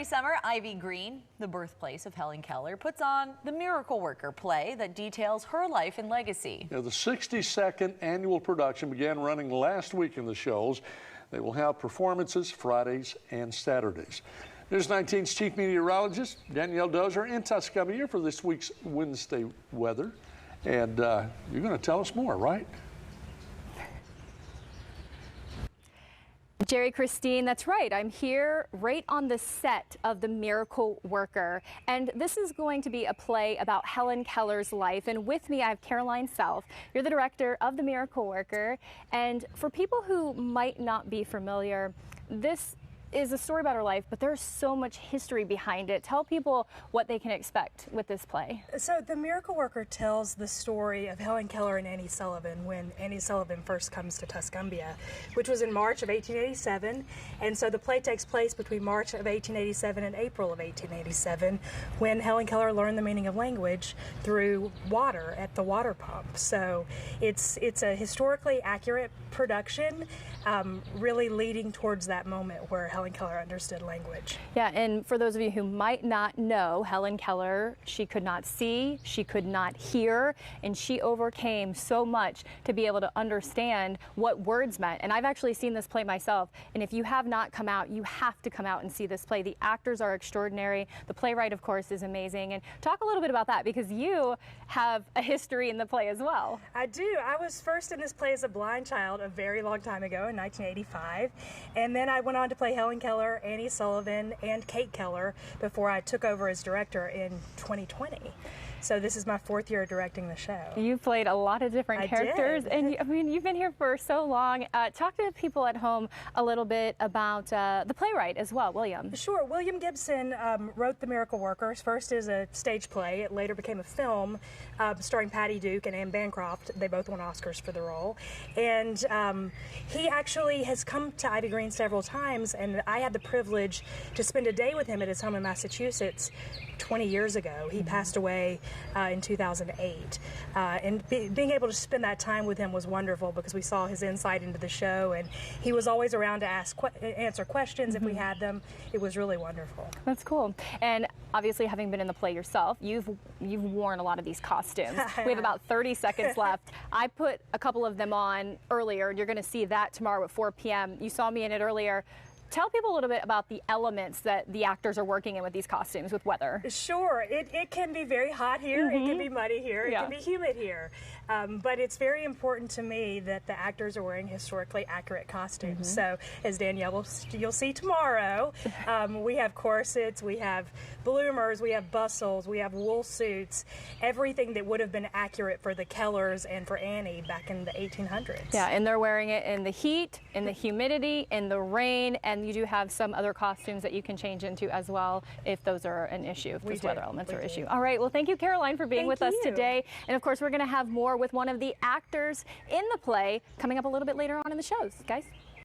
summer, Ivy Green, the birthplace of Helen Keller, puts on the Miracle Worker play that details her life and legacy. The 62nd annual production began running last week in the shows. They will have performances Fridays and Saturdays. News 19's chief meteorologist Danielle Dozier in Tuscumbia for this week's Wednesday weather. And you're going to tell us more, right? Jerry, Christine, that's right. I'm here right on the set of The Miracle Worker. And this is going to be a play about Helen Keller's life. And with me, I have Caroline Self. You're the director of The Miracle Worker. And for people who might not be familiar, this is a story about her life, but there's so much history behind it. Tell people what they can expect with this play. So The Miracle Worker tells the story of Helen Keller and Annie Sullivan when Annie Sullivan first comes to Tuscumbia, which was in March of 1887. And so the play takes place between March of 1887 and April of 1887, when Helen Keller learned the meaning of language through water at the water pump. So it's a historically accurate production, really leading towards that moment where Helen Keller understood language. Yeah, and for those of you who might not know, Helen Keller, she could not see, she could not hear, and she overcame so much to be able to understand what words meant. And I've actually seen this play myself, and if you have not come out, you have to come out and see this play. The actors are extraordinary. The playwright, of course, is amazing. And talk a little bit about that, because you have a history in the play as well. I do. I was first in this play as a blind child a very long time ago in 1985, and then I went on to play Helen Keller, Annie Sullivan, and Kate Keller before I took over as director in 2020. So this is my 4th year directing the show. You've played a lot of different characters, and I mean, you've been here for so long. Talk to people at home a little bit about the playwright as well, William. Sure. William Gibson wrote The Miracle Workers, first as a stage play. It later became a film starring Patty Duke and Anne Bancroft. They both won Oscars for the role. And he actually has come to Ivy Green several times, and I had the privilege to spend a day with him at his home in Massachusetts 20 years ago. He passed away in 2008. And being able to spend that time with him was wonderful, because we saw his insight into the show, and he was always around to answer questions if we had them. It was really wonderful. That's cool. And obviously, having been in the play yourself, you've worn a lot of these costumes. We have about 30 seconds left. I put a couple of them on earlier, and you're going to see that tomorrow at 4 p.m. You saw me in it earlier. Tell people a little bit about the elements that the actors are working in with these costumes, with weather. Sure. It can be very hot here. It can be muddy here. It can be humid here. But it's very important to me that the actors are wearing historically accurate costumes. So as Danielle, you'll see tomorrow, we have corsets, we have bloomers, we have bustles, we have wool suits, everything that would have been accurate for the Kellers and for Annie back in the 1800s. Yeah, and they're wearing it in the heat, in the humidity, in the rain, and you do have some other costumes that you can change into as well if those are an issue, if those weather elements are an issue. All right, well, thank you, Caroline, for being with us today. And of course, we're going to have more with one of the actors in the play coming up a little bit later on in the shows, guys.